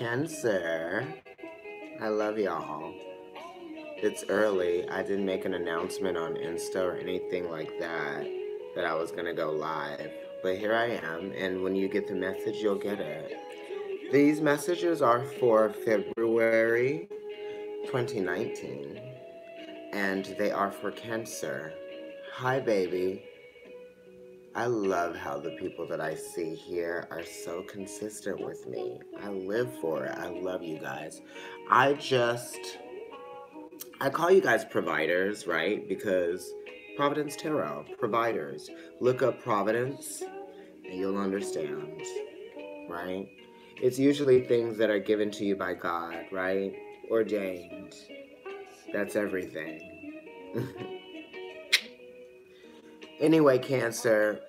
Cancer. I love y'all. It's early. I didn't make an announcement on Insta or anything like that I was gonna go live. But here I am, and when you get the message, you'll get it. These messages are for February 2019, and they are for Cancer. Hi, baby. I love how the people that I see here are so consistent with me. I live for it. I love you guys. I call you guys providers, right? Because Providence Tarot, providers. Look up Providence and you'll understand, right? It's usually things that are given to you by God, right? Ordained. That's everything. Anyway, Cancer,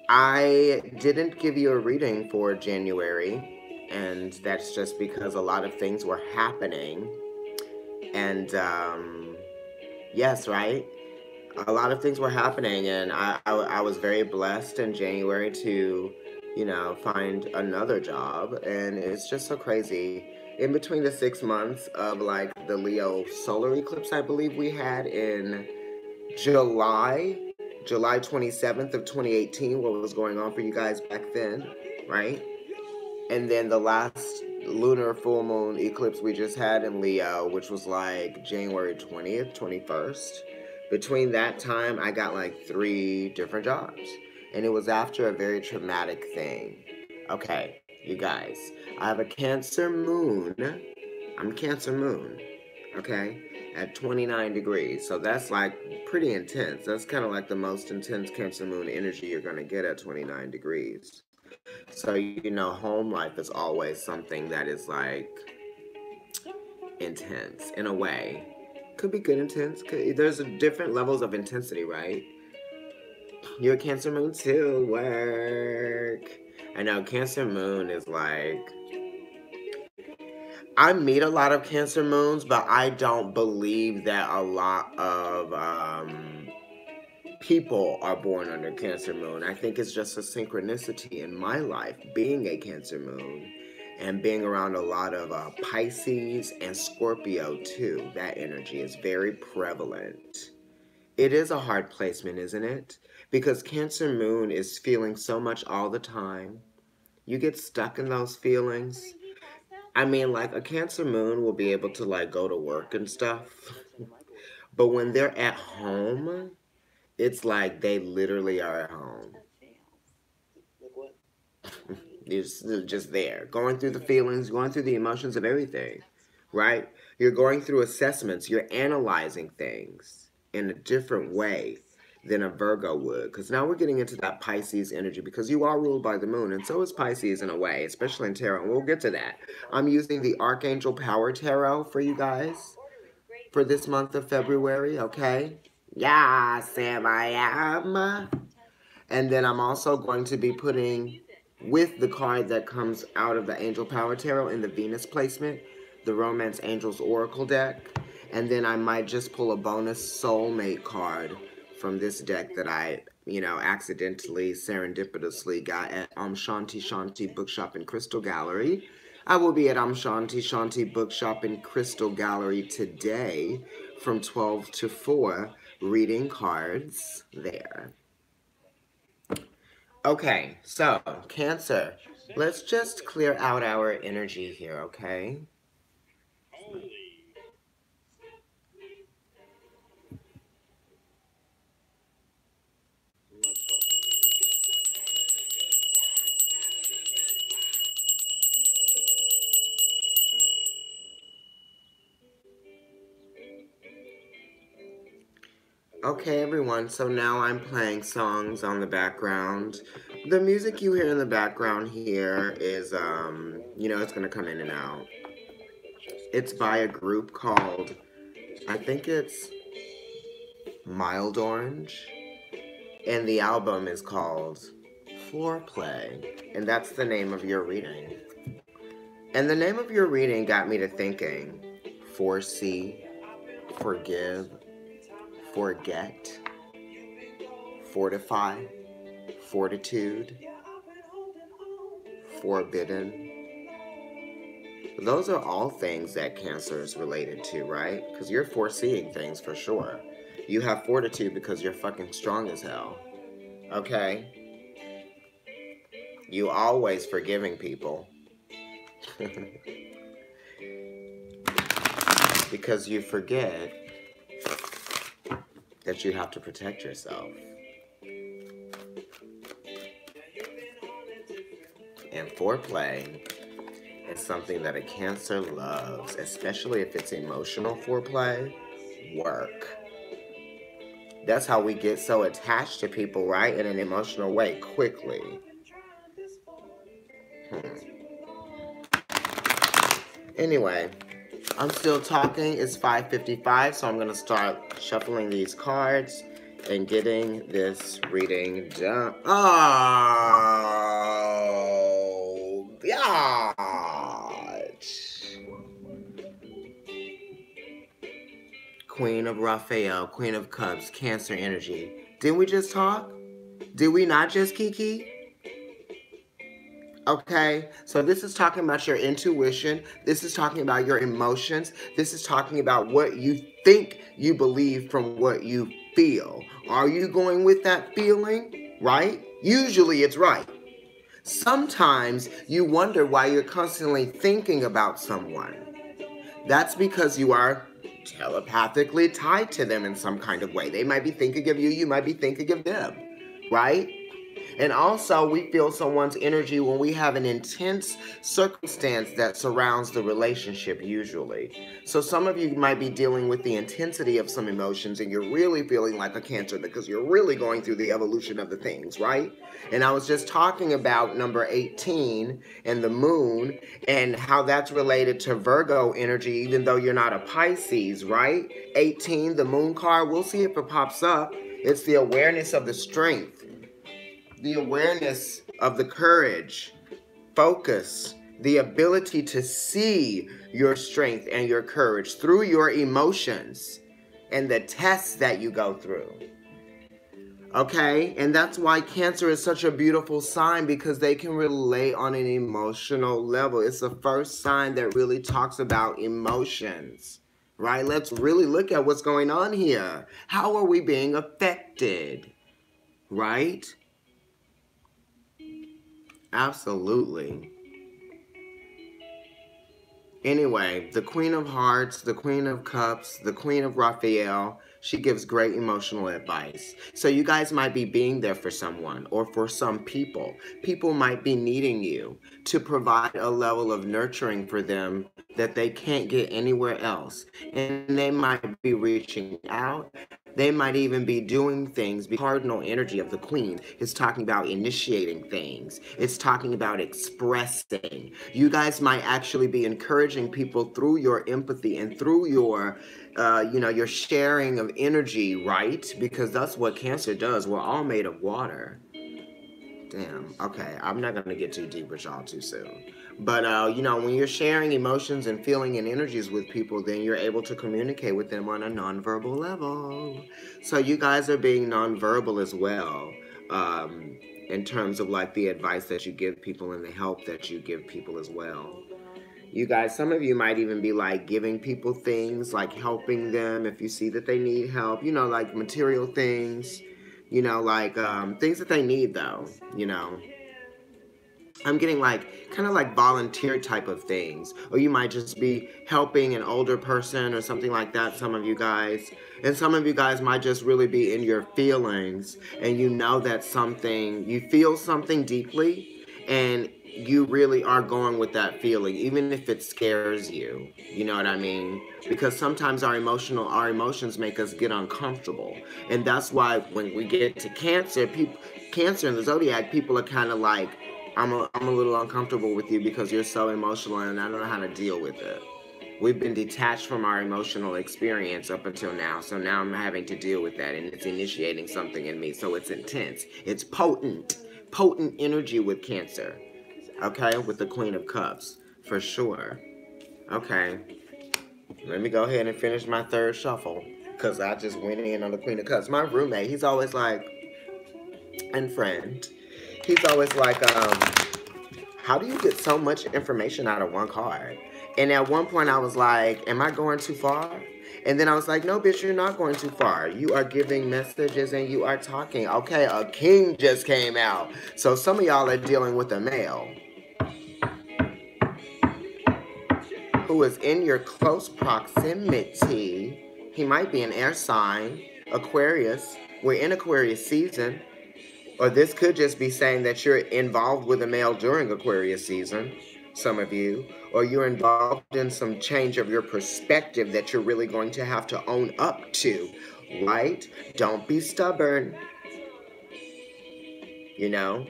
I didn't give you a reading for January, and that's just because a lot of things were happening. And, yes, right? A lot of things were happening, and I was very blessed in January to, find another job, and it's just so crazy. In between the 6 months of, like, the Leo solar eclipse, I believe we had in July 27th of 2018, what was going on for you guys back then, right? And then the last lunar full moon eclipse we just had in Leo, which was like January 20th, 21st. Between that time, I got like 3 different jobs. And it was after a very traumatic thing. Okay, you guys, I have a Cancer moon. I'm Cancer moon, okay? At 29 degrees. So that's like pretty intense. That's kind of like the most intense Cancer moon energy you're going to get at 29 degrees. So, home life is always something that is like intense in a way. Could be good intense. There's different levels of intensity, right? You're a Cancer moon too. Work. I know Cancer moon is like, I meet a lot of Cancer moons, but I don't believe that a lot of people are born under Cancer moon. I think it's just a synchronicity in my life, being a Cancer moon and being around a lot of Pisces and Scorpio too. That energy is very prevalent. It is a hard placement, isn't it? Because Cancer moon is feeling so much all the time. You get stuck in those feelings. I mean, like, a Cancer moon will be able to, like, go to work and stuff. But when they're at home, it's like they literally are at home. You're just there, going through the feelings, going through the emotions of everything, right? You're going through assessments. You're analyzing things in a different way than a Virgo would. Because now we're getting into that Pisces energy because you are ruled by the moon, and so is Pisces in a way, especially in tarot. And we'll get to that. I'm using the Archangel Power Tarot for you guys for this month of February, okay? Yeah, Sam, I am. And then I'm also going to be putting, with the card that comes out of the Angel Power Tarot in the Venus placement, the Romance Angels Oracle deck. And then I might just pull a bonus soulmate card from this deck that I, accidentally, serendipitously got at Shanti Shanti Bookshop and Crystal Gallery. I will be at Shanti Shanti Bookshop and Crystal Gallery today from 12 to 4, reading cards there. Okay, so, Cancer, let's just clear out our energy here, okay? Okay, everyone, so now I'm playing songs on the background. The music you hear in the background here is, it's going to come in and out. It's by a group called, I think it's Mild Orange, and the album is called Foreplay, and that's the name of your reading. And the name of your reading got me to thinking, foresee, forgive, forget, fortify, fortitude, forbidden. Those are all things that Cancer is related to, right? Because you're foreseeing things for sure. You have fortitude because you're fucking strong as hell. Okay? You always forgiving people. Because you forget that you have to protect yourself. And foreplay is something that a Cancer loves, especially if it's emotional foreplay. Work. That's how we get so attached to people, right? In an emotional way, quickly. Anyway, I'm still talking. It's 5:55, so I'm going to start shuffling these cards and getting this reading done. Oh, God. Queen of Raphael, Queen of Cups, Cancer energy. Didn't we just talk? Did we not just kiki? Okay, so this is talking about your intuition. This is talking about your emotions. This is talking about what you think you believe from what you feel. Are you going with that feeling? Right? Usually it's right. Sometimes you wonder why you're constantly thinking about someone. That's because you are telepathically tied to them in some kind of way. They might be thinking of you, you might be thinking of them, right? And also, we feel someone's energy when we have an intense circumstance that surrounds the relationship, usually. So some of you might be dealing with the intensity of some emotions, and you're really feeling like a Cancer because you're really going through the evolution of the things, right? And I was just talking about number 18 and the moon and how that's related to Virgo energy, even though you're not a Pisces, right? 18, the moon card, we'll see if it pops up. It's the awareness of the strength. The awareness of the courage, focus, the ability to see your strength and your courage through your emotions and the tests that you go through. Okay? And that's why Cancer is such a beautiful sign, because they can relate on an emotional level. It's the first sign that really talks about emotions, right? Let's really look at what's going on here. How are we being affected, right? Absolutely. Anyway, the Queen of Hearts, the Queen of Cups, the Queen of Raphael, she gives great emotional advice. So you guys might be being there for someone or for some people. People might be needing you to provide a level of nurturing for them that they can't get anywhere else. And they might be reaching out. They might even be doing things. The cardinal energy of the Queen is talking about initiating things. It's talking about expressing. You guys might actually be encouraging people through your empathy and through your your sharing of energy, right? Because that's what Cancer does. We're all made of water. Damn. Okay, I'm not gonna get too deep with y'all too soon. But when you're sharing emotions and feeling and energies with people, then you're able to communicate with them on a nonverbal level. So you guys are being nonverbal as well, in terms of like the advice that you give people and the help that you give people as well. You guys, some of you might even be like giving people things, like helping them if you see that they need help, like material things, like things that they need though, I'm getting like kind of like volunteer type of things. Or you might just be helping an older person or something like that, some of you guys. And some of you guys might just really be in your feelings and you know that you feel something deeply and you really are going with that feeling, even if it scares you. You know what I mean? Because sometimes our emotions make us get uncomfortable. And that's why when we get to Cancer in the zodiac, people are kind of like, I'm a little uncomfortable with you because you're so emotional and I don't know how to deal with it. We've been detached from our emotional experience up until now, so now I'm having to deal with that, and it's initiating something in me, so it's intense. It's potent energy with Cancer, okay, with the Queen of Cups, for sure. Okay, let me go ahead and finish my third shuffle, because I just went in on the Queen of Cups. My roommate, he's always like, and friend, he's always like, how do you get so much information out of one card? And at one point I was like, am I going too far? And then I was like, no, bitch, you're not going too far. You are giving messages and you are talking. Okay, a king just came out. So some of y'all are dealing with a male who is in your close proximity. He might be an air sign, Aquarius. We're in Aquarius season. Or this could just be saying that you're involved with a male during Aquarius season, some of you. Or you're involved in some change of your perspective that you're really going to have to own up to, right? Don't be stubborn. You know?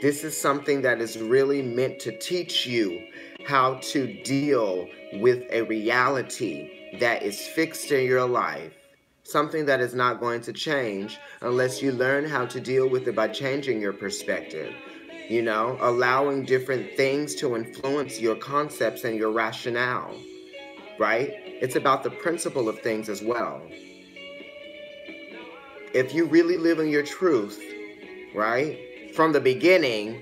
This is something that is really meant to teach you how to deal with a reality that is fixed in your life. Something that is not going to change unless you learn how to deal with it by changing your perspective. You know, allowing different things to influence your concepts and your rationale, right? It's about the principle of things as well. If you really live in your truth, right, from the beginning,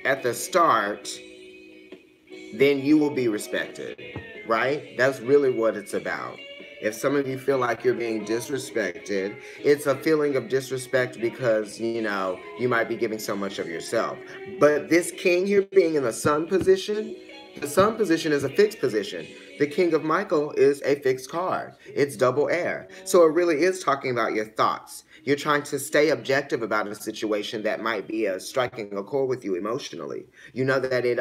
at the start, then you will be respected, right? That's really what it's about. If some of you feel like you're being disrespected, it's a feeling of disrespect because, you know, you might be giving so much of yourself. But this king here being in the sun position, the sun position is a fixed position. The King of Michael is a fixed card. It's double air. So it really is talking about your thoughts. You're trying to stay objective about a situation that might be striking a chord with you emotionally. You know that it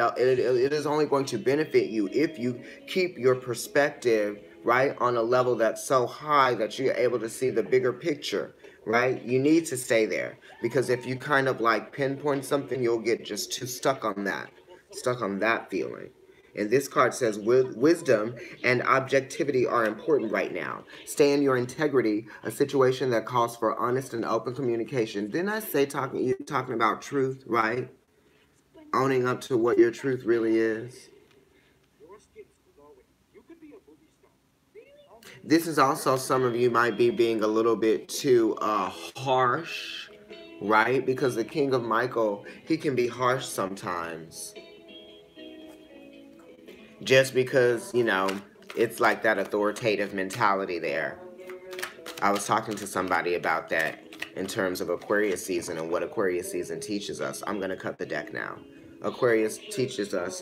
is only going to benefit you if you keep your perspective, right, on a level that's so high that you're able to see the bigger picture, right? You need to stay there because if you kind of like pinpoint something, you'll get just too stuck on that feeling. And this card says wisdom and objectivity are important right now. Stay in your integrity, a situation that calls for honest and open communication. Didn't I say you're talking about truth, right? Owning up to what your truth really is. This is also some of you might be being a little bit too harsh, right? Because the King of Michael, he can be harsh sometimes. Just because, you know, it's like that authoritative mentality there. I was talking to somebody about that in terms of Aquarius season and what Aquarius season teaches us. I'm going to cut the deck now. Aquarius teaches us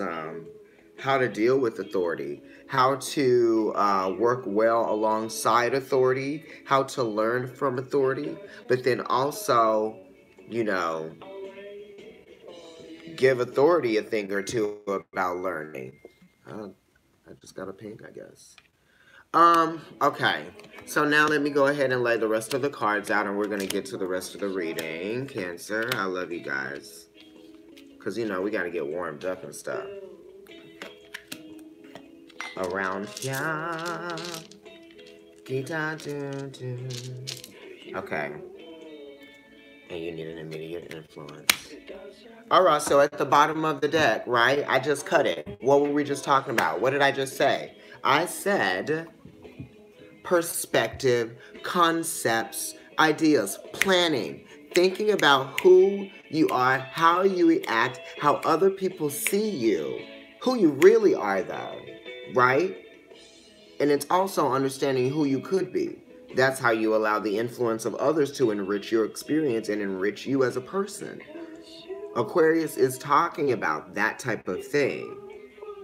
how to deal with authority, how to work well alongside authority, how to learn from authority, but then also, you know, give authority a thing or two about learning. I just got a pink, I guess. Okay. So now let me go ahead and lay the rest of the cards out and we're going to get to the rest of the reading. Cancer, I love you guys. Because, you know, we got to get warmed up and stuff. Around here. Okay. And you need an immediate influence. Alright, so at the bottom of the deck, right? I just cut it. What were we just talking about? What did I just say? I said perspective, concepts, ideas, planning, thinking about who you are, how you react, how other people see you, who you really are though, right? And it's also understanding who you could be. That's how you allow the influence of others to enrich your experience and enrich you as a person. Aquarius is talking about that type of thing.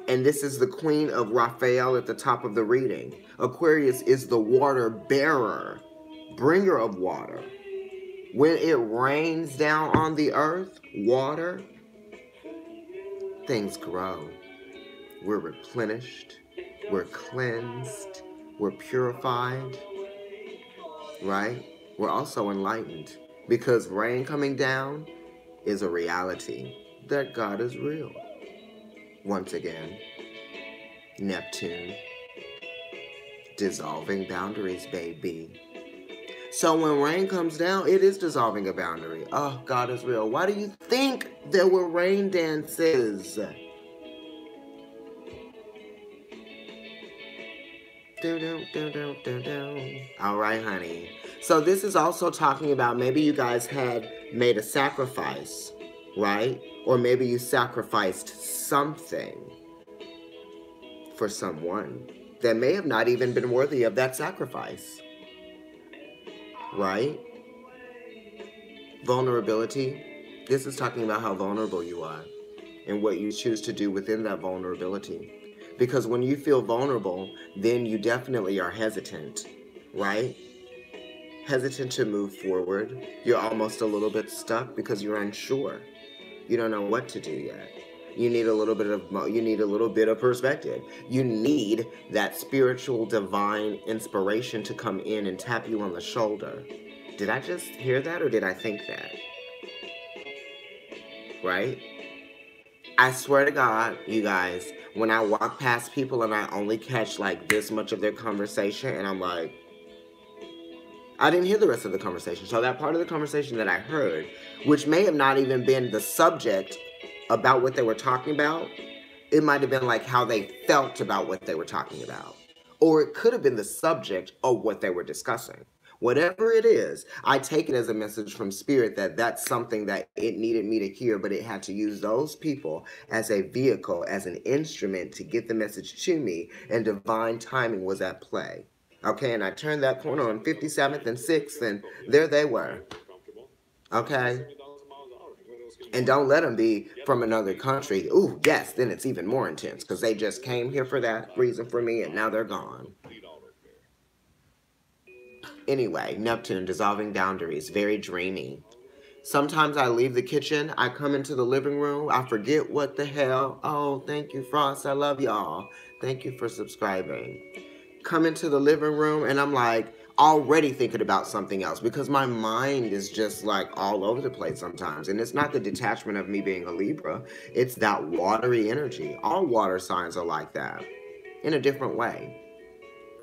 And this is the Queen of Raphael at the top of the reading. Aquarius is the water bearer, bringer of water. When it rains down on the earth, water, things grow. We're replenished. We're cleansed. We're purified. Right? We're also enlightened. Because rain coming down is a reality that God is real. Once again, Neptune, dissolving boundaries, baby. So when rain comes down, it is dissolving a boundary. Oh, God is real. Why do you think there were rain dances? All right, honey. So this is also talking about maybe you guys had made a sacrifice, right? Or maybe you sacrificed something for someone that may have not even been worthy of that sacrifice, right? Vulnerability. This is talking about how vulnerable you are and what you choose to do within that vulnerability. Because when you feel vulnerable, then you definitely are hesitant, right? Hesitant to move forward. You're almost a little bit stuck because you're unsure. You don't know what to do yet. You need a little bit of perspective. You need that spiritual divine inspiration to come in and tap you on the shoulder. Did I just hear that or did I think that? Right? I swear to God, you guys, when I walk past people and I only catch like this much of their conversation and I'm like, I didn't hear the rest of the conversation. So that part of the conversation that I heard, which may have not even been the subject about what they were talking about, it might have been like how they felt about what they were talking about. Or it could have been the subject of what they were discussing. Whatever it is, I take it as a message from Spirit that that's something that it needed me to hear, but it had to use those people as a vehicle, as an instrument to get the message to me, and divine timing was at play. Okay, and I turned that corner on 57th and 6th, and there they were. Okay? And don't let them be from another country. Ooh, yes, then it's even more intense because they just came here for that reason for me and now they're gone. Anyway, Neptune, dissolving boundaries, very dreamy. Sometimes I leave the kitchen, I come into the living room, I forget what the hell. Oh, thank you, Frost. I love y'all. Thank you for subscribing. Come into the living room and I'm like already thinking about something else because my mind is just like all over the place sometimes. And it's not the detachment of me being a Libra, it's that watery energy. All water signs are like that in a different way,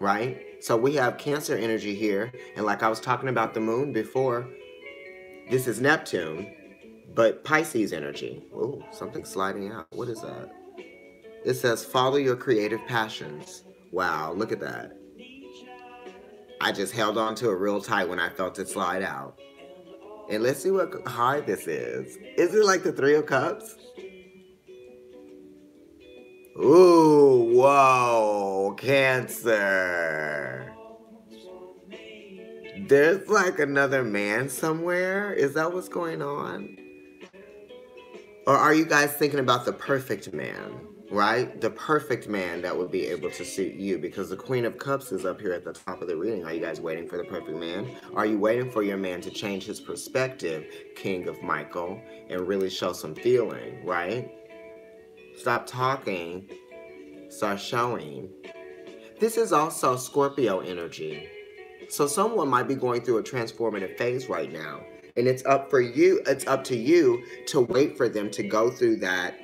right? So we have Cancer energy here. And like I was talking about the moon before, this is Neptune, but Pisces energy. Oh, something's sliding out. What is that? It says follow your creative passions. Wow, look at that. I just held on to it real tight when I felt it slide out. And let's see what high this is. Is it like the Three of Cups? Ooh, whoa, Cancer. There's like another man somewhere. Is that what's going on? Or are you guys thinking about the perfect man? Right? The perfect man that would be able to suit you because the Queen of Cups is up here at the top of the reading. Are you guys waiting for the perfect man? Are you waiting for your man to change his perspective, King of Michael, and really show some feeling, right? Stop talking, start showing. This is also Scorpio energy. So someone might be going through a transformative phase right now. And it's up to you to wait for them to go through that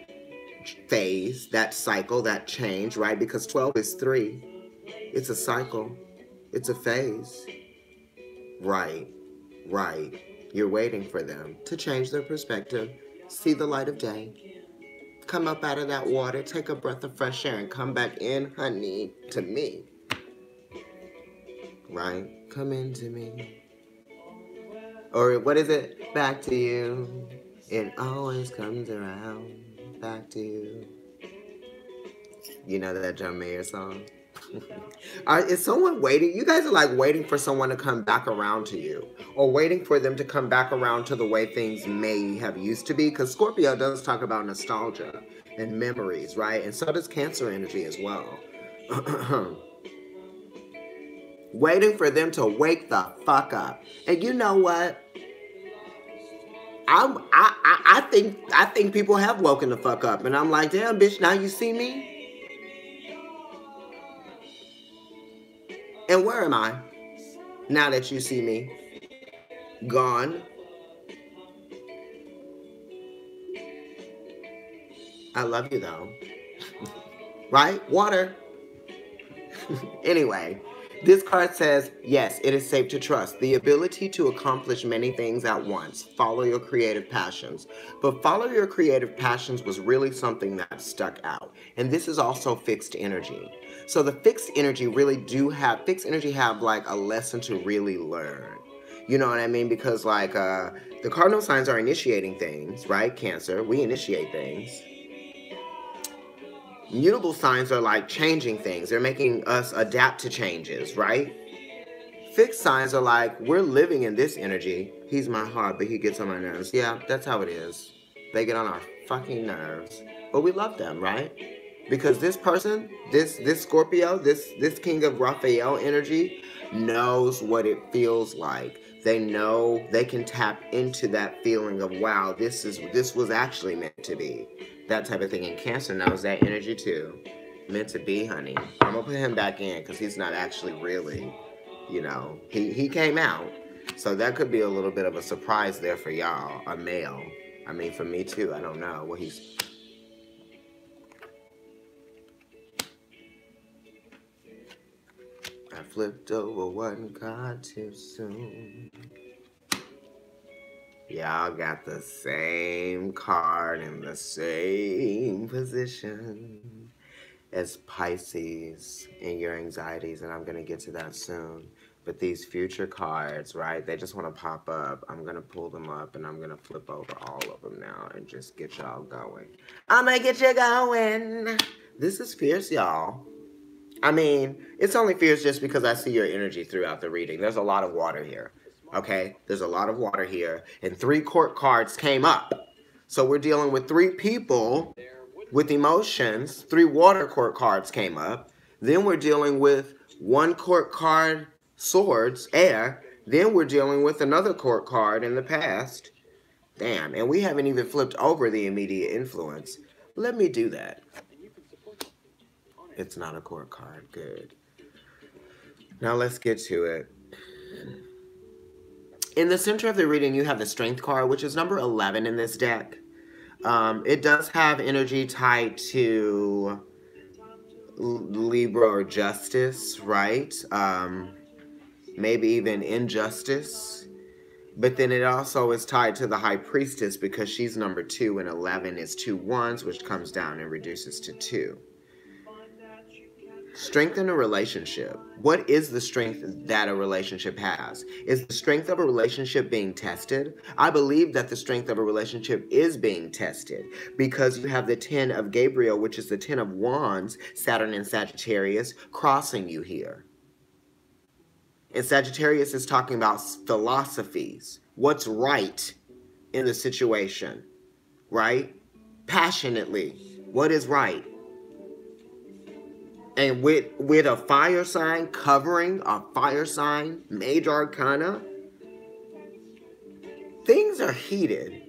phase, that cycle, that change, right? Because 12 is 3. It's a cycle. It's a phase. Right. You're waiting for them to change their perspective, see the light of day, come up out of that water, take a breath of fresh air, and come back in, honey, to me. Right? Come into me. Or what is it? Back to you. It always comes around. Back to you. You know that John Mayer song? Is someone waiting? You guys are like waiting for someone to come back around to you. Or waiting for them to come back around to the way things may have used to be. Because Scorpio does talk about nostalgia and memories, right? And so does Cancer energy as well. Waiting for them to wake the fuck up. And you know what? I think people have woken the fuck up. And I'm like, damn, bitch, now you see me? And where am I? Now that you see me? Gone. I love you though. Right? Water. Anyway, this card says, yes, it is safe to trust. The ability to accomplish many things at once. Follow your creative passions. But follow your creative passions was really something that stuck out. And this is also fixed energy. So the fixed energy have like a lesson to really learn. You know what I mean? Because like the cardinal signs are initiating things, right? Cancer, we initiate things. Mutable signs are like changing things. They're making us adapt to changes, right? Fixed signs are like, we're living in this energy. He's my heart, but he gets on my nerves. Yeah, that's how it is. They get on our fucking nerves. But we love them, right? Because this person, this Scorpio, this King of Raphael energy knows what it feels like. They know they can tap into that feeling of, wow, this was actually meant to be. That type of thing. And Cancer knows that energy too. Meant to be, honey. I'm gonna put him back in because he's not actually really, you know, he came out. So that could be a little bit of a surprise there for y'all, a male. I mean, for me too, I don't know what he's... I flipped over one card too soon. Y'all got the same card in the same position as Pisces in your anxieties, and I'm going to get to that soon. But these future cards, right, they just want to pop up. I'm going to pull them up, and I'm going to flip over all of them now and just get y'all going. I'm going to get you going. This is fierce, y'all. I mean, it's only fierce just because I see your energy throughout the reading. There's a lot of water here, okay? There's a lot of water here, and 3 court cards came up. So we're dealing with 3 people with emotions. 3 water court cards came up. Then we're dealing with 1 court card, swords, air. Then we're dealing with another court card in the past. Damn, and we haven't even flipped over the immediate influence. Let me do that. It's not a court card. Good. Now let's get to it. In the center of the reading, you have the Strength card, which is number 11 in this deck. It does have energy tied to Libra or justice, right? Maybe even injustice. But then it also is tied to the High Priestess because she's number 2 and 11 is 2 wands, which comes down and reduces to 2. Strength in a relationship. What is the strength that a relationship has? Is the strength of a relationship being tested? I believe that the strength of a relationship is being tested because you have the 10 of Gabriel, which is the 10 of Wands, Saturn and Sagittarius, crossing you here. And Sagittarius is talking about philosophies. What's right in the situation, right? Passionately, what is right? And with a fire sign covering a fire sign, major arcana, things are heated,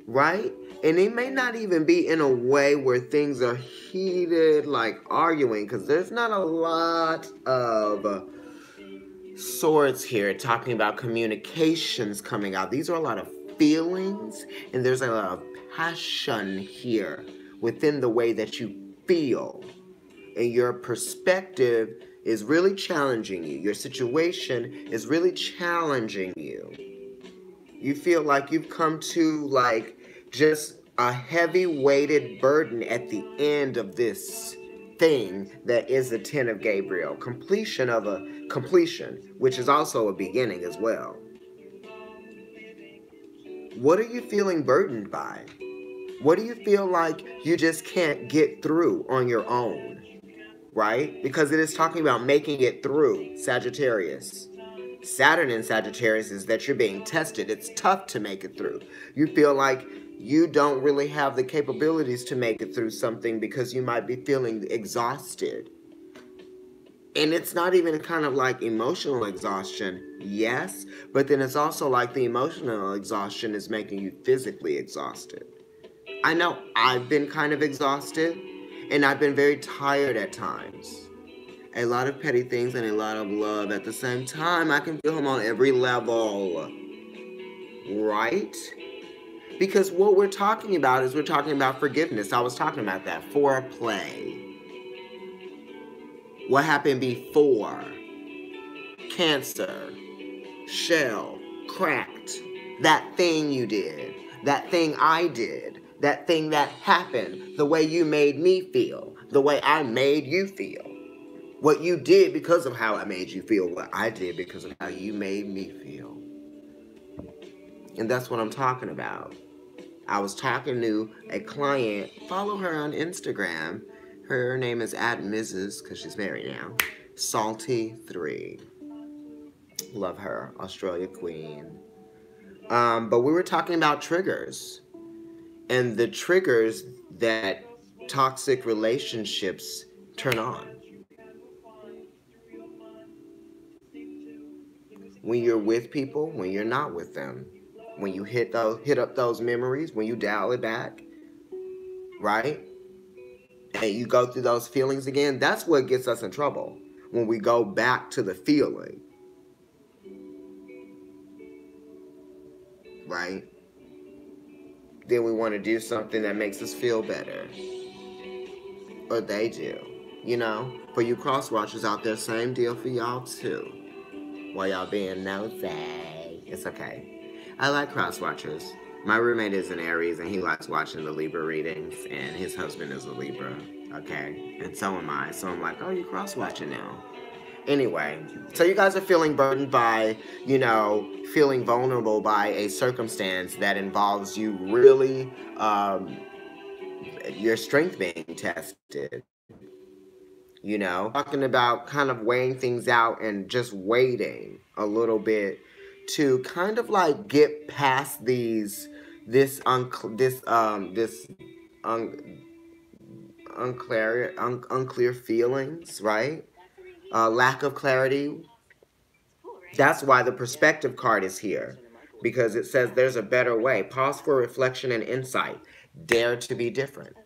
right? And it may not even be in a way where things are heated, like arguing, because there's not a lot of swords here talking about communications coming out. These are a lot of feelings, and there's a lot of passion here within the way that you feel, and your perspective is really challenging you. Your situation is really challenging you. You feel like you've come to like just a heavy weighted burden at the end of this thing that is the 10 of Gabriel. Completion of a completion, which is also a beginning as well. What are you feeling burdened by? What do you feel like you just can't get through on your own, right? Because it is talking about making it through, Sagittarius. Saturn in Sagittarius is that you're being tested. It's tough to make it through. You feel like you don't really have the capabilities to make it through something because you might be feeling exhausted. And it's not even kind of like emotional exhaustion, yes, but then it's also like the emotional exhaustion is making you physically exhausted. I know I've been kind of exhausted, and I've been very tired at times. A lot of petty things and a lot of love. At the same time, I can feel him on every level. Right? Because what we're talking about is we're talking about forgiveness. I was talking about that. Foreplay. What happened before? Cancer. Shell. Cracked. That thing you did. That thing I did. That thing that happened, the way you made me feel, the way I made you feel, What you did because of how I made you feel. What I did because of how you made me feel. And that's what I'm talking about. I was talking to a client. Follow her on Instagram. Her name is @Mrs. because she's married now. Salty3. Love her. Australia queen. But we were talking about triggers. And the triggers that toxic relationships turn on. When you're with people, when you're not with them. When you hit up those memories, when you dial it back, right? And you go through those feelings again, that's what gets us in trouble. When we go back to the feeling. Right? Then we want to do something that makes us feel better. Or they do. You know? For you cross watchers out there, same deal for y'all too. While y'all being nosy. It's okay. I like cross watchers. My roommate is an Aries and he likes watching the Libra readings, and his husband is a Libra. Okay? And so am I. So I'm like, oh, you cross watching now. Anyway, so you guys are feeling burdened by, feeling vulnerable by a circumstance that involves you really, your strength being tested. Talking about kind of weighing things out and just waiting a little bit to kind of like get past this unclear feelings, right? Lack of clarity. That's why the perspective card is here, because it says there's a better way. Pause for reflection and insight. Dare to be different.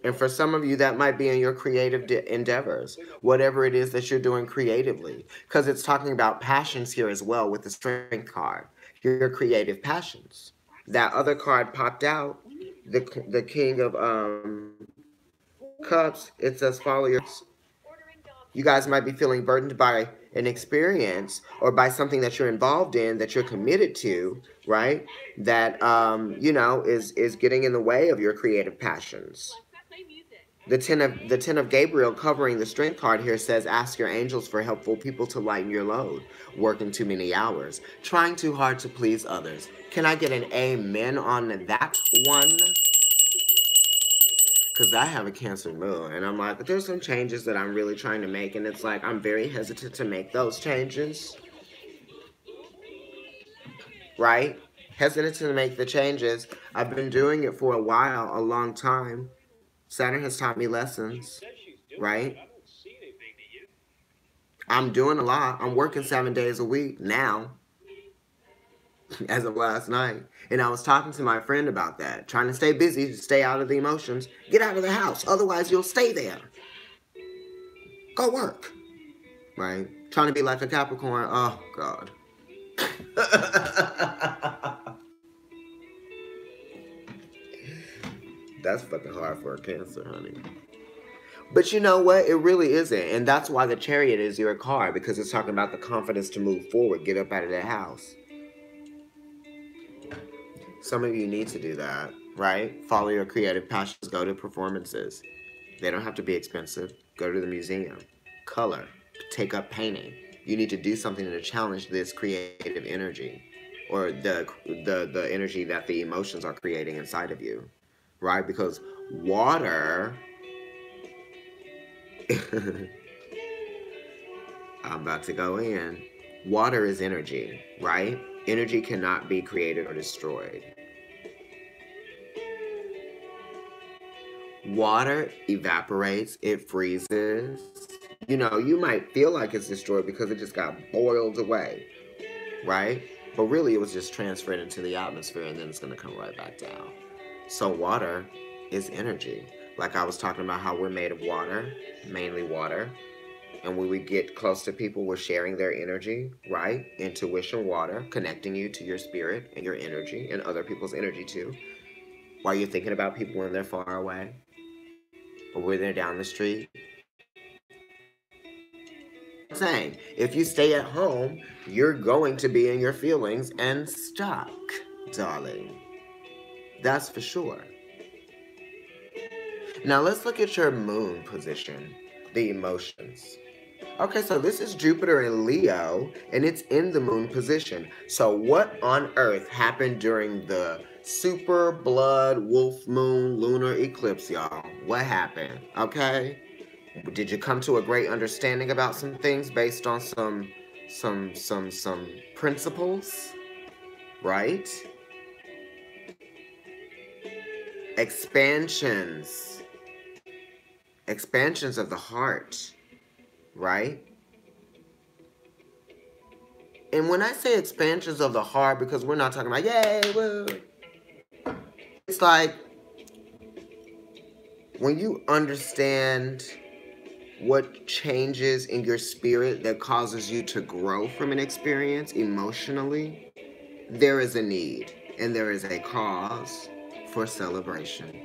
And for some of you, that might be in your creative endeavors, whatever it is that you're doing creatively, because it's talking about passions here as well with the strength card, your creative passions. That other card popped out, the King of Cups. It says follow your. You guys might be feeling burdened by an experience or by something that you're involved in, that you're committed to, right? That is getting in the way of your creative passions. The ten of Gabriel covering the strength card here says, ask your angels for helpful people to lighten your load. Working too many hours. Trying too hard to please others. Can I get an amen on that one? Because I have a Cancer moon, and I'm like, but there's some changes that I'm really trying to make, and it's like I'm very hesitant to make those changes. Right? Hesitant to make the changes. I've been doing it for a while, a long time. Saturn has taught me lessons, right? I'm doing a lot. I'm working 7 days a week now, as of last night. And I was talking to my friend about that, trying to stay busy, stay out of the emotions. Get out of the house, otherwise you'll stay there. Go work, right? Trying to be like a Capricorn. Oh, God. That's fucking hard for a Cancer, honey. But you know what? It really isn't. And that's why the Chariot is your card, because it's talking about the confidence to move forward, get up out of that house. Some of you need to do that, right? Follow your creative passions. Go to performances. They don't have to be expensive. Go to the museum. Color. Take up painting. You need to do something to challenge this creative energy, or the energy that the emotions are creating inside of you, right? Because water... I'm about to go in. Water is energy, right? Energy cannot be created or destroyed. Water evaporates, it freezes. You might feel like it's destroyed because it just got boiled away, right? But really it was just transferred into the atmosphere, and then it's going to come right back down. So water is energy. Like I was talking about how we're made of water, mainly water. And when we get close to people, we're sharing their energy, right? Intuition, water, connecting you to your spirit and your energy and other people's energy too. While you're thinking about people when they're far away or when they're down the street. I'm saying, if you stay at home, you're going to be in your feelings and stuck, darling. That's for sure. Now let's look at your moon position. the emotions. Okay, so this is Jupiter in Leo, and it's in the moon position. So what on earth happened during the super blood wolf moon lunar eclipse, y'all? What happened? Okay? Did you come to a great understanding about some things based on some principles? Right? Expansions. Expansions of the heart, right? And when I say expansions of the heart, because we're not talking about, yay, woo. It's like when you understand what changes in your spirit that causes you to grow from an experience emotionally, there is a need and there is a cause for celebration.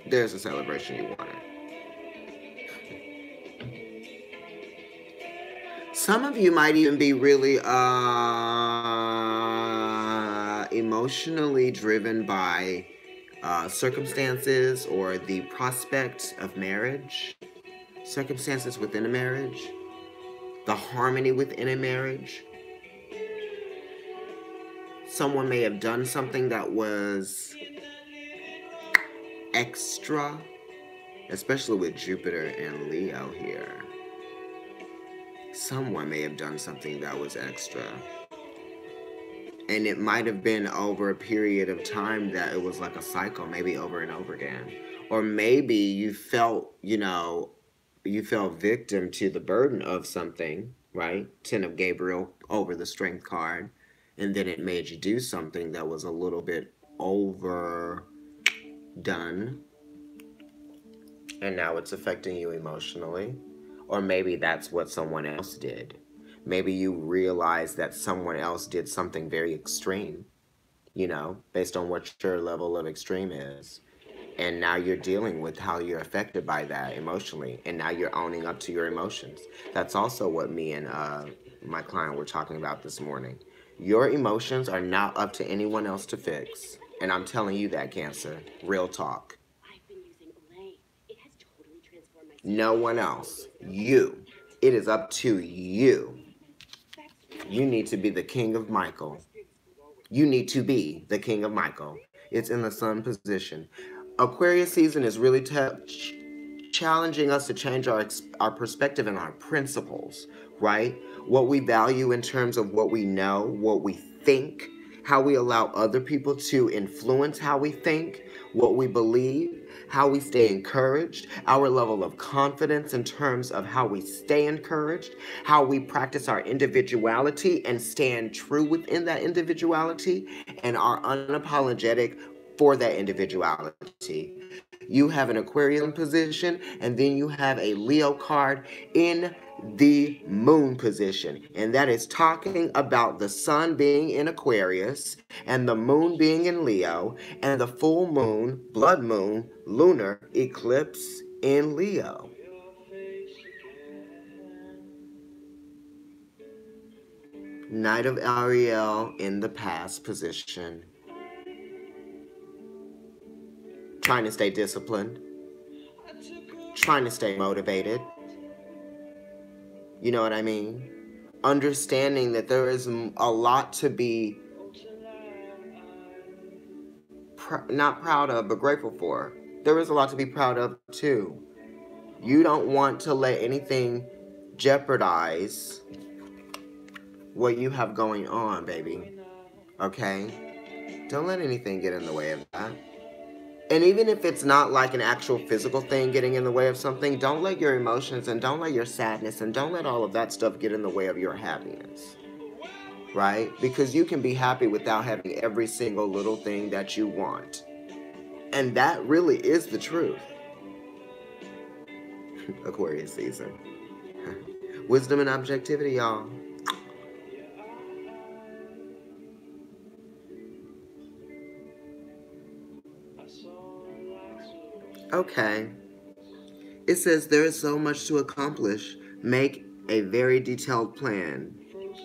There's a celebration you wanted. Some of you might even be really emotionally driven by circumstances or the prospect of marriage, circumstances within a marriage, the harmony within a marriage. Someone may have done something that was extra, especially with Jupiter and Leo here. Someone may have done something that was extra. And it might have been over a period of time that it was like a cycle, maybe over and over again. Or maybe you felt, you fell victim to the burden of something, right? Ten of Gabriel over the Strength card. And then it made you do something that was a little bit overdone. And now it's affecting you emotionally. Or maybe that's what someone else did. Maybe you realize that someone else did something very extreme, based on what your level of extreme is. And now you're dealing with how you're affected by that emotionally. And now you're owning up to your emotions. That's also what me and my client were talking about this morning. Your emotions are not up to anyone else to fix. And I'm telling you that, Cancer. Real talk. No one else. You. It is up to you. You need to be the king of Michael. You need to be the king of Michael. It's in the sun position. Aquarius season is really challenging us to change our perspective and our principles, right? What we value in terms of what we know, what we think, how we allow other people to influence how we think, what we believe, how we stay encouraged, our level of confidence in terms of how we stay encouraged, how we practice our individuality and stand true within that individuality, and are unapologetic for that individuality. You have an Aquarian position, and then you have a Leo card in the moon position. And that is talking about the sun being in Aquarius, and the moon being in Leo, and the full moon, blood moon, lunar eclipse in Leo. Knight of Ariel in the past position. Trying to stay disciplined. Trying to stay motivated. You know what I mean? Understanding that there is a lot to be not proud of, but grateful for. There is a lot to be proud of, too. You don't want to let anything jeopardize what you have going on, baby. Okay? Don't let anything get in the way of that. And even if it's not like an actual physical thing getting in the way of something, don't let your emotions and don't let your sadness and don't let all of that stuff get in the way of your happiness. Right? Because you can be happy without having every single little thing that you want. And that really is the truth. Aquarius season. Wisdom and objectivity, y'all. Okay. It says there is so much to accomplish. Make a very detailed plan.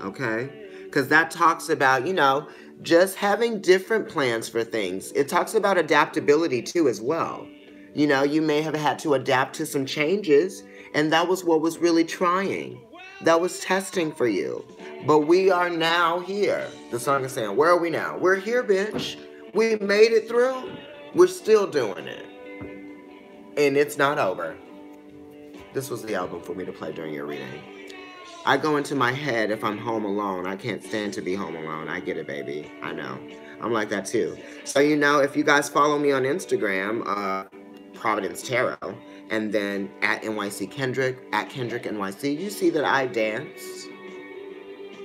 Okay? Because that talks about, just having different plans for things. It talks about adaptability too as well. You know, you may have had to adapt to some changes, and that was what was really trying. That was testing for you. But we are now here. The song is saying, where are we now? We're here, bitch. We made it through. We're still doing it. And it's not over. This was the album for me to play during your reading. I go into my head if I'm home alone. I can't stand to be home alone. I get it, baby. I know. I'm like that too. So, you know, if you guys follow me on Instagram, Providence Tarot, and then at NYC Kendrick, at Kendrick NYC, you see that I dance.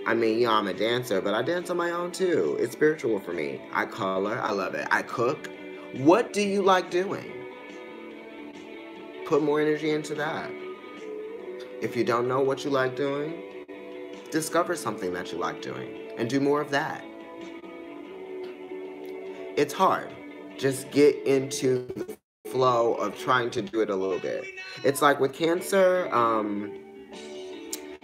I mean, I'm a dancer, but I dance on my own too. It's spiritual for me. I color. I love it. I cook. What do you like doing? Put more energy into that. If you don't know what you like doing, discover something that you like doing and do more of that. It's hard. Just get into the flow of trying to do it a little bit. It's like with Cancer,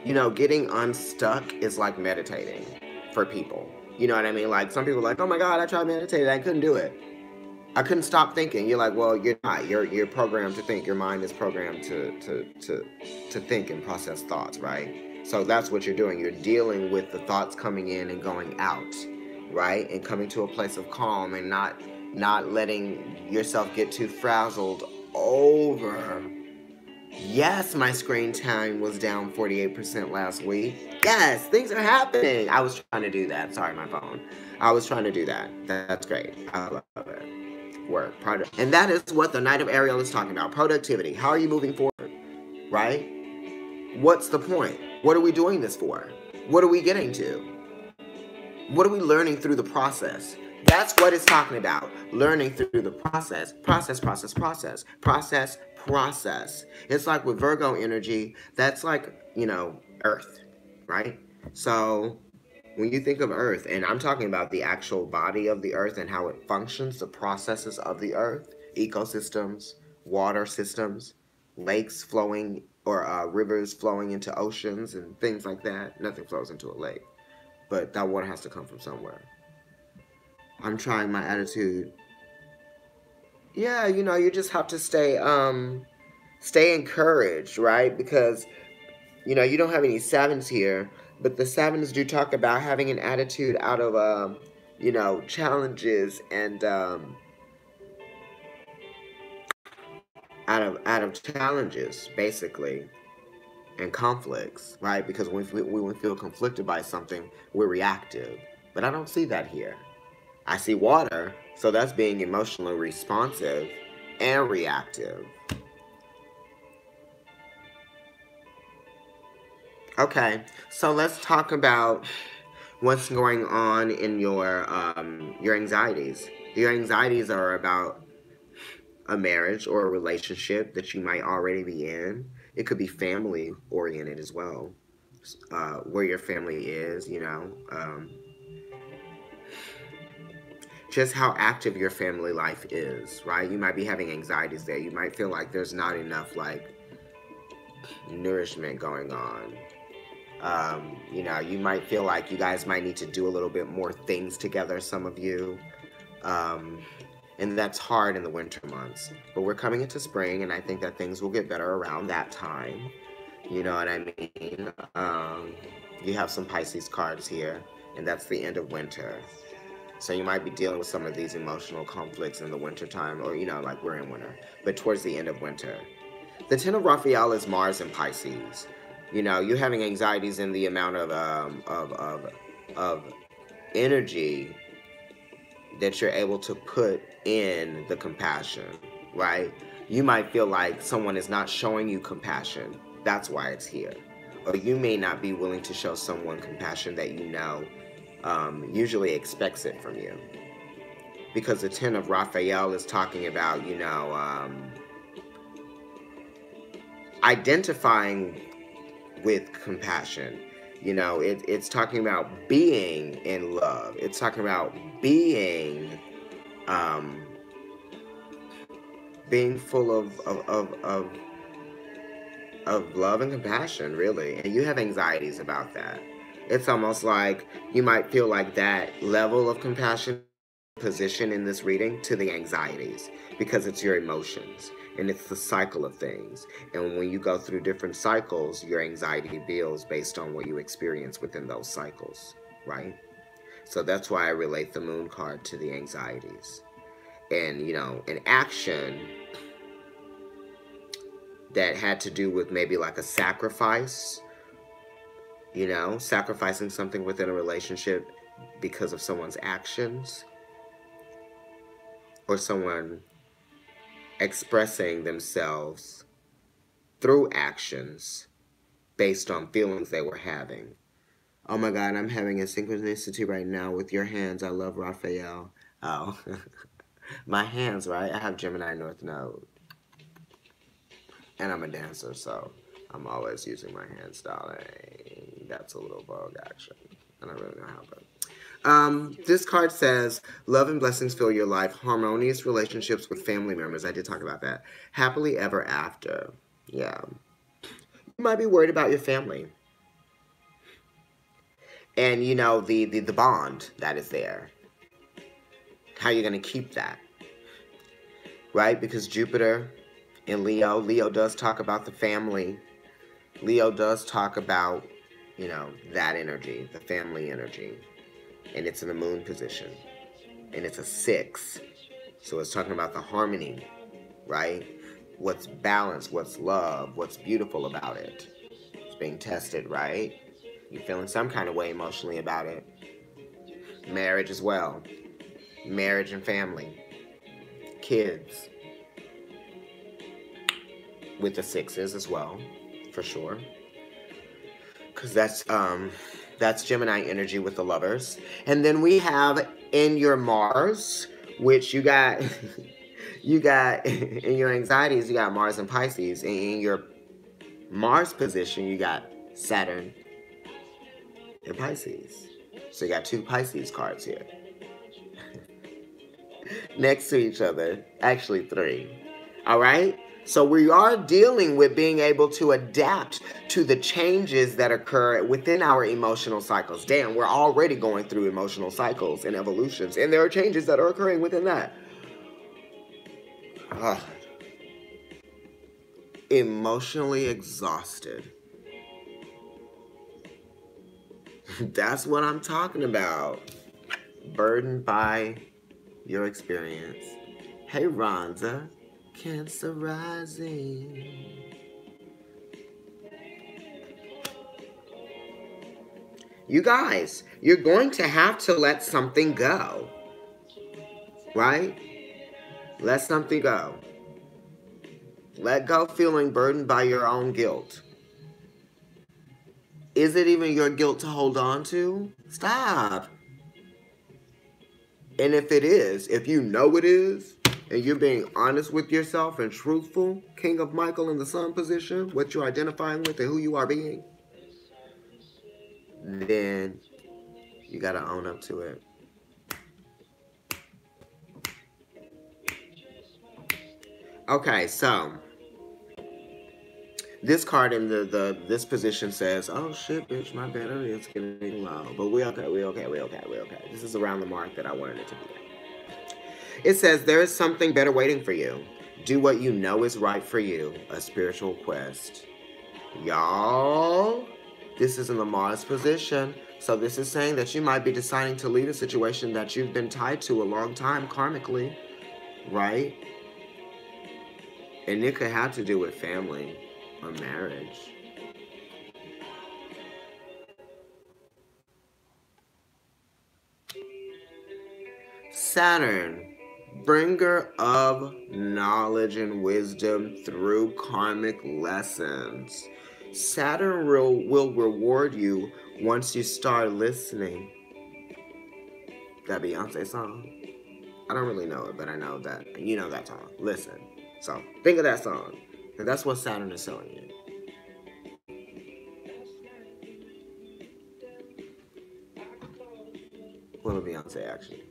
you know, getting unstuck is like meditating for people. You know what I mean? Like some people are like, oh my God, I tried meditating, I couldn't do it. I couldn't stop thinking. You're like, well, you're not. You're programmed to think. Your mind is programmed to think and process thoughts, right? So that's what you're doing. You're dealing with the thoughts coming in and going out, right? And coming to a place of calm and not letting yourself get too frazzled over. Yes, my screen time was down 48% last week. Yes, things are happening. I was trying to do that. Sorry, my phone. I was trying to do that. That's great. I love it. Work, product. And that is what the Knight of Ariel is talking about. Productivity. How are you moving forward? Right? What's the point? What are we doing this for? What are we getting to? What are we learning through the process? That's what it's talking about. Learning through the process. Process. It's like with Virgo energy, that's like, you know, Earth, right? So when you think of Earth, and I'm talking about the actual body of the Earth and how it functions, the processes of the Earth, ecosystems, water systems, lakes flowing, or rivers flowing into oceans and things like that. Nothing flows into a lake, but that water has to come from somewhere. I'm trying my attitude. Yeah, you know, you just have to stay encouraged, right? Because, you know, you don't have any sevens here, but the sevens do talk about having an attitude out of, you know, challenges and out of challenges, basically, and conflicts, right? Because when we feel conflicted by something, we're reactive. But I don't see that here. I see water, so that's being emotionally responsive and reactive. Okay, so let's talk about what's going on in your anxieties. Your anxieties are about a marriage or a relationship that you might already be in. It could be family oriented as well, where your family is, you know. Just how active your family life is, right? You might be having anxieties there. You might feel like there's not enough, like, nourishment going on. You know, you might feel like you guys might need to do a little bit more things together, some of you. And that's hard in the winter months. But we're coming into spring, and I think that things will get better around that time. You know what I mean? You have some Pisces cards here, and that's the end of winter. So you might be dealing with some of these emotional conflicts in the winter time, or, you know, like we're in winter, but towards the end of winter. The Ten of Raphael is Mars and Pisces. You know, you're having anxieties in the amount of energy that you're able to put in the compassion, right? You might feel like someone is not showing you compassion. That's why it's here. Or you may not be willing to show someone compassion that you know usually expects it from you. Because the Ten of Raphael is talking about, you know, identifying with compassion. You know, it's talking about being in love. It's talking about being full of love and compassion, really. And you have anxieties about that. It's almost like you might feel like that level of compassion position in this reading to the anxieties, because it's your emotions and it's the cycle of things. And when you go through different cycles, your anxiety builds based on what you experience within those cycles, right? So that's why I relate the moon card to the anxieties. And, you know, an action that had to do with maybe like a sacrifice, you know, sacrificing something within a relationship because of someone's actions, or someone expressing themselves through actions based on feelings they were having. Oh my God, I'm having a synchronicity right now with your hands. I love Raphael. Oh, my hands, right? I have Gemini North Node. And I'm a dancer, so I'm always using my hands, darling. That's a little vogue action. And I really know how to. This card says, love and blessings fill your life. Harmonious relationships with family members. I did talk about that. Happily ever after. Yeah. You might be worried about your family. And, you know, the bond that is there. How you're going to keep that. Right? Because Jupiter in Leo, Leo does talk about the family. Leo does talk about, you know, that energy, the family energy. And it's in the moon position. And it's a 6. So it's talking about the harmony, right? What's balanced, what's love, what's beautiful about it. It's being tested, right? You're feeling some kind of way emotionally about it. Marriage as well. Marriage and family. Kids. With the 6s as well, for sure. Because that's Gemini energy with the lovers. And then we have in your Mars, which you got, you got in your anxieties, you got Mars and Pisces. And in your Mars position, you got Saturn and Pisces. So you got 2 Pisces cards here. Next to each other. Actually 3. All right? So we are dealing with being able to adapt to the changes that occur within our emotional cycles. Damn, we're already going through emotional cycles and evolutions, and there are changes that are occurring within that. Emotionally exhausted. That's what I'm talking about. Burdened by your experience. Hey, Rhonda. Cancer rising. You guys, you're going to have to let something go. Right? Let something go. Let go feeling burdened by your own guilt. Is it even your guilt to hold on to? Stop. And if it is, if you know it is, and you're being honest with yourself and truthful, King of Michael in the Sun position, what you're identifying with and who you are being, then you got to own up to it. Okay, so this card in this position says, oh shit, bitch, my battery is getting low. But we okay. This is around the mark that I wanted it to be at. It says, there is something better waiting for you. Do what you know is right for you. A spiritual quest. Y'all, this is in the Mars position. So this is saying that you might be deciding to leave a situation that you've been tied to a long time karmically. Right? And it could have to do with family or marriage. Saturn, bringer of knowledge and wisdom through karmic lessons. Saturn will reward you once you start listening. That Beyonce song? I don't really know it, but I know that. You know that song. Listen. So, think of that song. And that's what Saturn is telling you. Well, Beyonce, actually.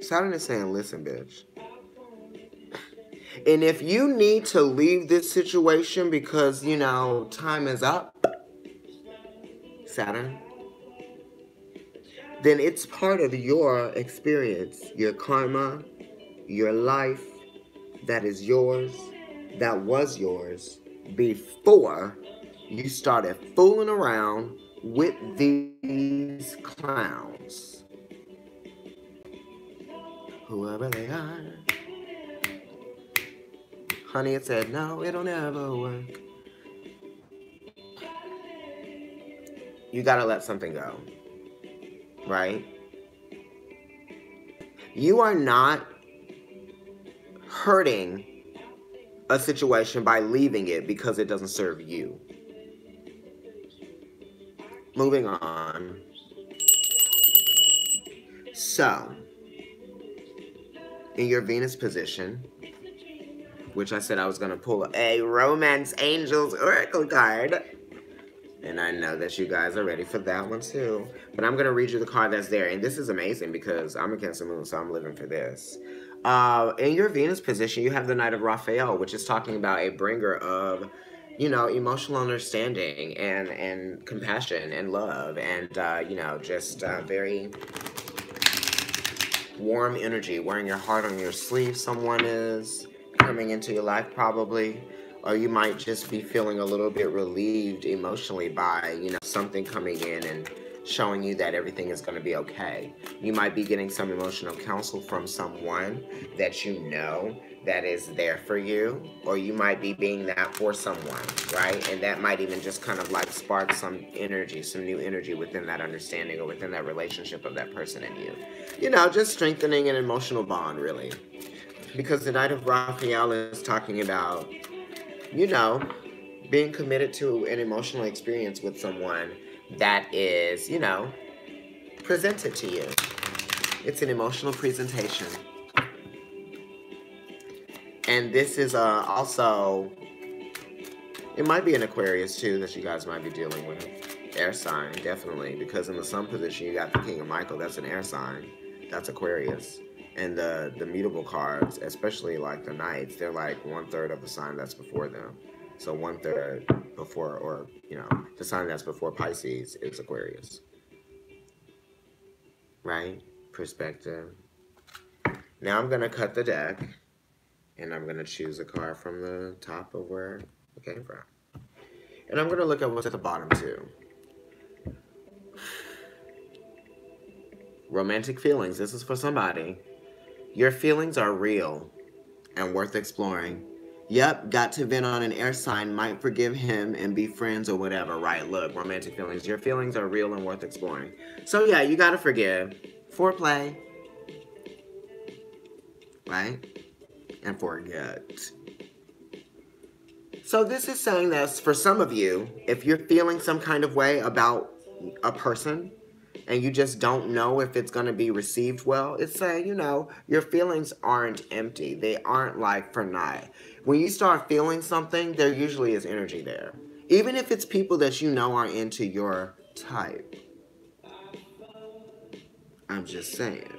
Saturn is saying, listen, bitch. And if you need to leave this situation because, you know, time is up, Saturn, then it's part of your experience, your karma, your life that is yours, that was yours before you started fooling around with these clowns. Whoever they are. Honey, it said, no, it'll never work. You gotta let something go, right? You are not hurting a situation by leaving it because it doesn't serve you. Moving on. So, in your Venus position, which I said I was going to pull a Romance Angels Oracle card. And I know that you guys are ready for that one too. But I'm going to read you the card that's there. And this is amazing because I'm a Cancer Moon, so I'm living for this. In your Venus position, you have the Knight of Raphael, which is talking about a bringer of, you know, emotional understanding and compassion and love and, you know, just very warm energy. Wearing your heart on your sleeve, someone is coming into your life probably. Or you might just be feeling a little bit relieved emotionally by, you know, something coming in and showing you that everything is going to be okay. You might be getting some emotional counsel from someone that you know that is there for you. Or you might be being that for someone, right? And that might even just kind of like spark some energy, some new energy within that understanding or within that relationship of that person and you. You know, just strengthening an emotional bond, really. Because the Knight of Raphael is talking about, you know, being committed to an emotional experience with someone that is, you know, presented to you. It's an emotional presentation. And this is also, it might be an Aquarius too that you guys might be dealing with. Air sign, definitely. Because in the sun position, you got the King of Michael. That's an air sign. That's Aquarius. And the mutable cards, especially like the Knights, they're like 1/3 of the sign that's before them. So 1/3 before, or, you know, the sign that's before Pisces is Aquarius. Right? Perspective. Now I'm going to cut the deck. And I'm going to choose a card from the top of where it came from. And I'm going to look at what's at the bottom too. Romantic feelings. This is for somebody. Your feelings are real and worth exploring. Yep, got to vent on an air sign, might forgive him and be friends or whatever, right? Look, romantic feelings. Your feelings are real and worth exploring. So yeah, you gotta forgive. Foreplay. Right? And forget. So this is saying that for some of you, if you're feeling some kind of way about a person, and you just don't know if it's going to be received well, it's saying, you know, your feelings aren't empty. They aren't like for naught. When you start feeling something, there usually is energy there. Even if it's people that you know are into your type. I'm just saying.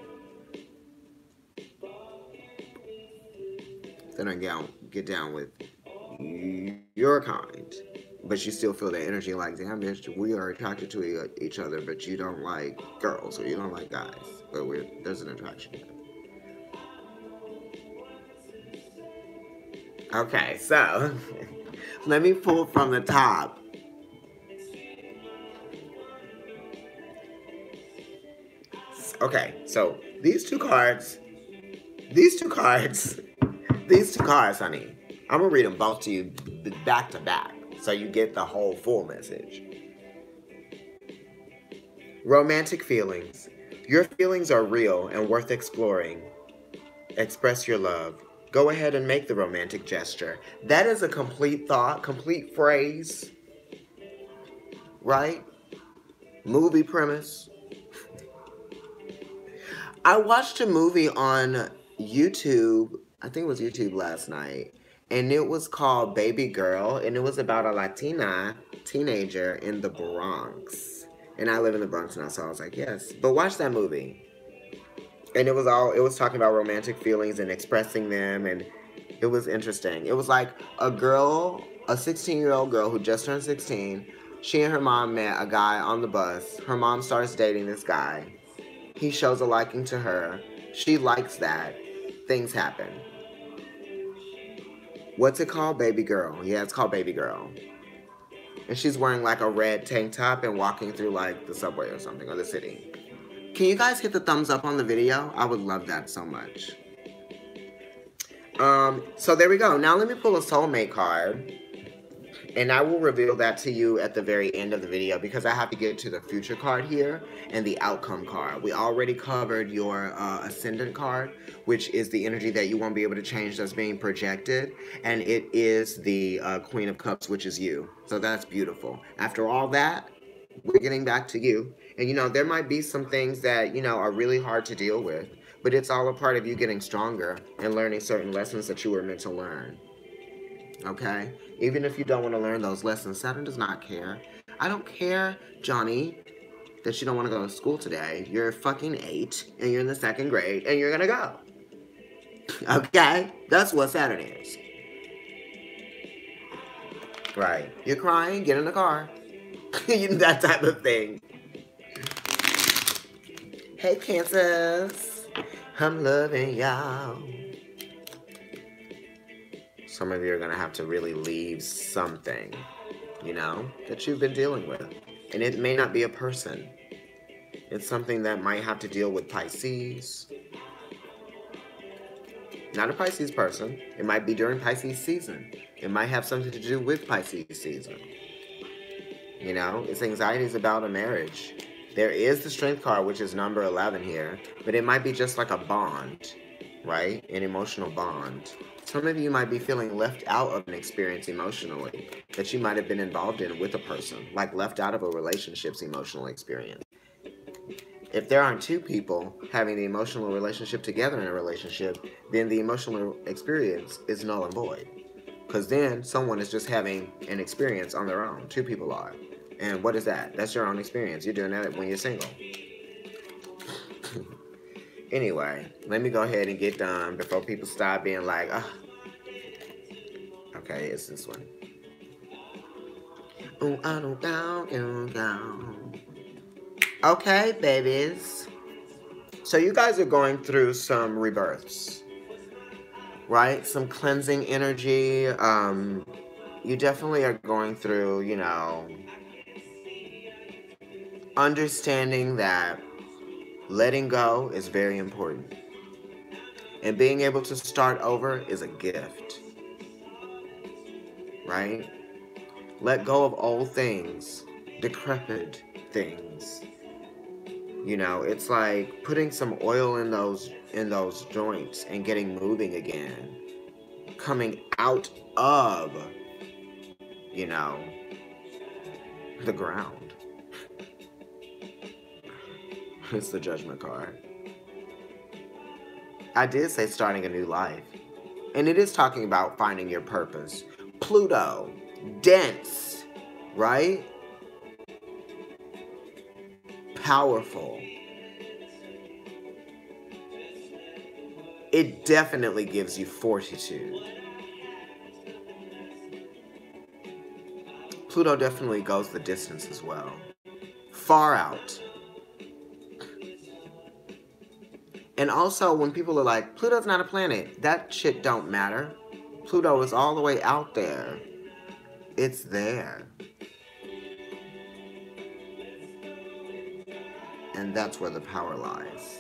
Then I get down with your kind. But you still feel that energy like, damn, bitch, we are attracted to each other, but you don't like girls or you don't like guys. But there's an attraction there. Okay, so let me pull from the top. Okay, so these two cards, honey, I'm going to read them both to you back to back. So you get the whole full message. Romantic feelings. Your feelings are real and worth exploring. Express your love. Go ahead and make the romantic gesture. That is a complete thought, complete phrase. Right? Movie premise. I watched a movie on YouTube. I think it was YouTube last night. And it was called Baby Girl, and it was about a Latina teenager in the Bronx. And I live in the Bronx now, so I was like, yes. But watch that movie. And it was talking about romantic feelings and expressing them, and it was interesting. It was like a 16-year-old girl who just turned 16. She and her mom met a guy on the bus. Her mom starts dating this guy. He shows a liking to her. She likes that. Things happen. What's it called? Baby girl. Yeah, it's called Baby Girl. And she's wearing like a red tank top and walking through like the subway or something, or the city. Can you guys hit the thumbs up on the video? I would love that so much. So there we go. Now let me pull a soulmate card. And I will reveal that to you at the very end of the video because I have to get to the future card here and the outcome card. We already covered your ascendant card, which is the energy that you won't be able to change that's being projected. And it is the Queen of Cups, which is you. So that's beautiful. After all that, we're getting back to you. And, you know, there might be some things that, you know, are really hard to deal with. But it's all a part of you getting stronger and learning certain lessons that you were meant to learn. Okay? Even if you don't want to learn those lessons, Saturn does not care. I don't care, Johnny, that you don't want to go to school today. You're fucking 8, and you're in the 2nd grade, and you're gonna go. Okay? That's what Saturn is. Right. You're crying, get in the car. That type of thing. Hey, Kansas. I'm loving y'all. Some of you are going to have to really leave something, you know, that you've been dealing with. And it may not be a person. It's something that might have to deal with Pisces. Not a Pisces person. It might be during Pisces season. It might have something to do with Pisces season. You know, it's anxieties about a marriage. There is the Strength card, which is number 11 here. But it might be just like a bond, right? An emotional bond. Some of you might be feeling left out of an experience emotionally that you might have been involved in with a person, like left out of a relationship's emotional experience. If there aren't two people having the emotional relationship together in a relationship, then the emotional experience is null and void. Because then someone is just having an experience on their own. Two people are. And what is that? That's your own experience. You're doing that when you're single. Anyway, let me go ahead and get done before people start being like, ah. Okay, it's this one. Okay, babies. So you guys are going through some rebirths, right? Some cleansing energy. You definitely are going through, you know, understanding that letting go is very important. And being able to start over is a gift, right? Let go of old things, decrepit things. You know, it's like putting some oil in those joints and getting moving again. Coming out of, you know, the ground. It's the Judgment card. I did say starting a new life. And it is talking about finding your purpose. Pluto, dense, right? Powerful. It definitely gives you fortitude. Pluto definitely goes the distance as well. Far out. And also, when people are like, Pluto's not a planet, that shit don't matter. Pluto is all the way out there. It's there. And that's where the power lies.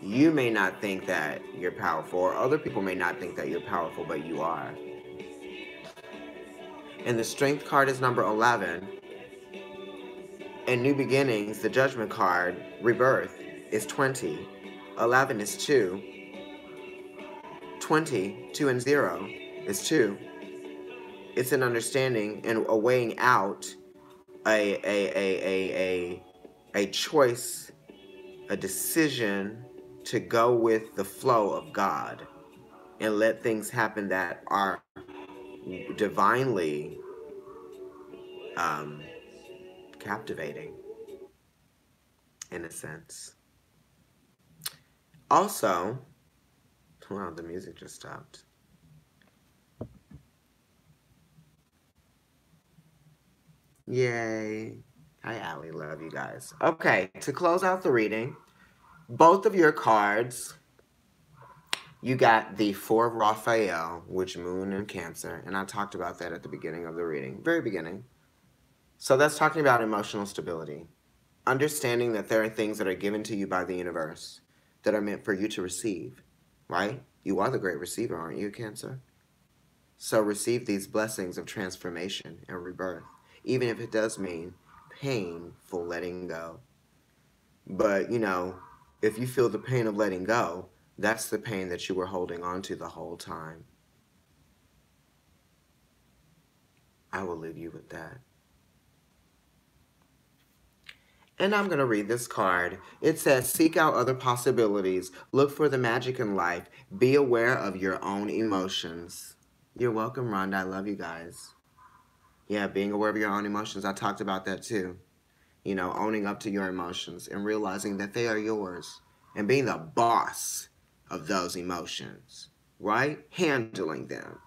You may not think that you're powerful, or other people may not think that you're powerful, but you are. And the Strength card is number 11. And New Beginnings, the Judgment card, Rebirth, is 20. 11 is 2. 20, 2 and 0 is 2. It's an understanding and a weighing out a choice, a decision to go with the flow of God and let things happen that are divinely captivating, in a sense. Also, wow, the music just stopped. Yay. Hi, Allie. Love you guys. Okay, to close out the reading, Both of your cards, you got the Four of Raphael, which Moon and Cancer, and I talked about that at the beginning of the reading, very beginning. So that's talking about emotional stability. Understanding that there are things that are given to you by the universe that are meant for you to receive, right? You are the great receiver, aren't you, Cancer? So receive these blessings of transformation and rebirth, even if it does mean painful letting go. But, if you feel the pain of letting go, that's the pain that you were holding on to the whole time. I will leave you with that. And I'm going to read this card. It says, seek out other possibilities. Look for the magic in life. Be aware of your own emotions. You're welcome, Rhonda. I love you guys. Yeah, being aware of your own emotions. I talked about that too. Owning up to your emotions and realizing that they are yours and being the boss of those emotions, right? Handling them.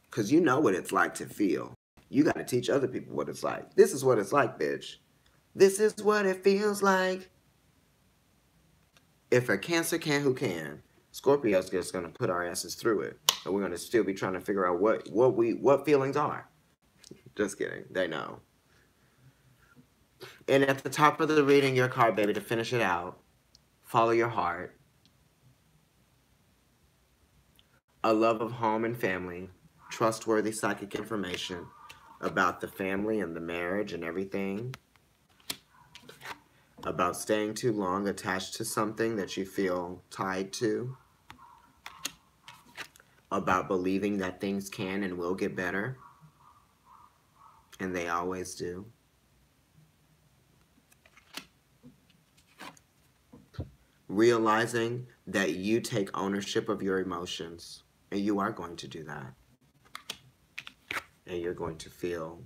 Because you know what it's like to feel. You got to teach other people what it's like. This is what it's like, bitch. This is what it feels like. If a Cancer can, who can? Scorpio's just going to put our asses through it. And we're going to still be trying to figure out what feelings are. Just kidding. They know. And at the top of the reading, your card, baby, to finish it out, follow your heart. A love of home and family. Trustworthy psychic information about the family and the marriage and everything. About staying too long attached to something that you feel tied to. About believing that things can and will get better. And they always do. Realizing that you take ownership of your emotions. And you are going to do that. And you're going to feel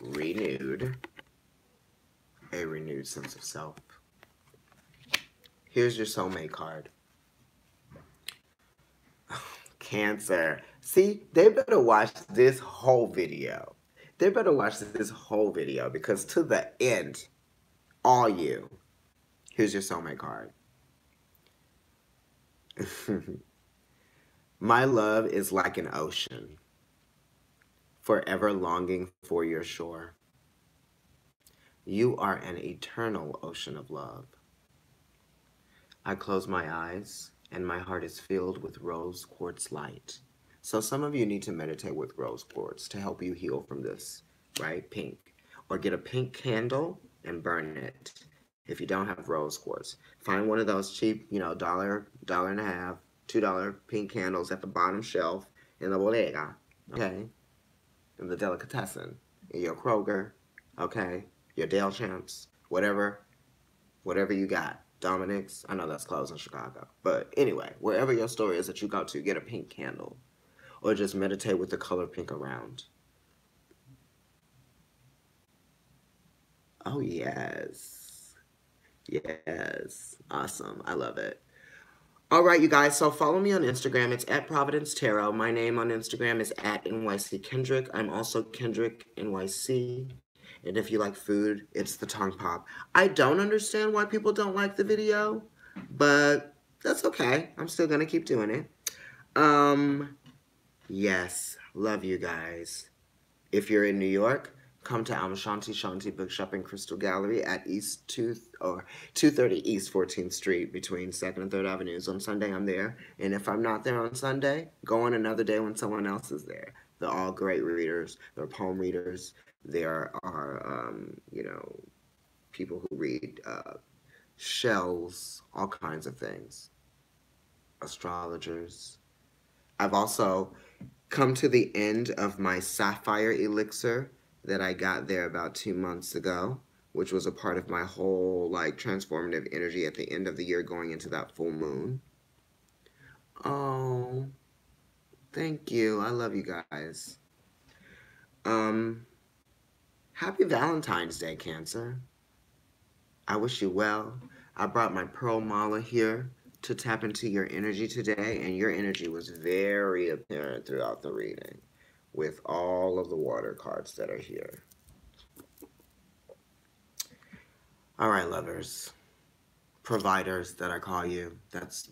renewed. A renewed sense of self. Here's your soulmate card. Cancer. See, they better watch this whole video. They better watch this whole video because to the end, all you. Here's your soulmate card. My love is like an ocean, forever longing for your shore. You are an eternal ocean of love. I close my eyes, and my heart is filled with rose quartz light. So some of you need to meditate with rose quartz to help you heal from this, right? Pink. Or get a pink candle and burn it. If you don't have rose quartz, find one of those cheap, $1, $1.50, $2 pink candles at the bottom shelf in the bodega, okay? In the delicatessen, in your Kroger, okay? Your Dale Champs, whatever you got. Dominic's, I know that's closed in Chicago. But anyway, wherever your store is that you go to, get a pink candle. Or just meditate with the color pink around. Oh, yes. Yes. Awesome. I love it. All right, you guys. So follow me on Instagram. It's at Providence Tarot. My name on Instagram is at NYC Kendrick. I'm also Kendrick NYC. And if you like food, it's the tongue pop. I don't understand why people don't like the video, but that's okay. I'm still going to keep doing it. Yes, love you guys. If you're in New York, come to Shanti Bookshop and Crystal Gallery at 230 East 14th Street between 2nd and 3rd Avenues. On Sunday, I'm there. And if I'm not there on Sunday, go on another day when someone else is there. They're all great readers. They're poem readers. There are, people who read shells, all kinds of things. Astrologers. I've also come to the end of my sapphire elixir that I got there about 2 months ago, which was a part of my whole transformative energy at the end of the year going into that full moon. Oh, thank you. I love you guys. Happy Valentine's Day, Cancer. I wish you well. I brought my Pearl Mala here to tap into your energy today, and your energy was very apparent throughout the reading with all of the water cards that are here. All right, lovers, providers that I call you. That's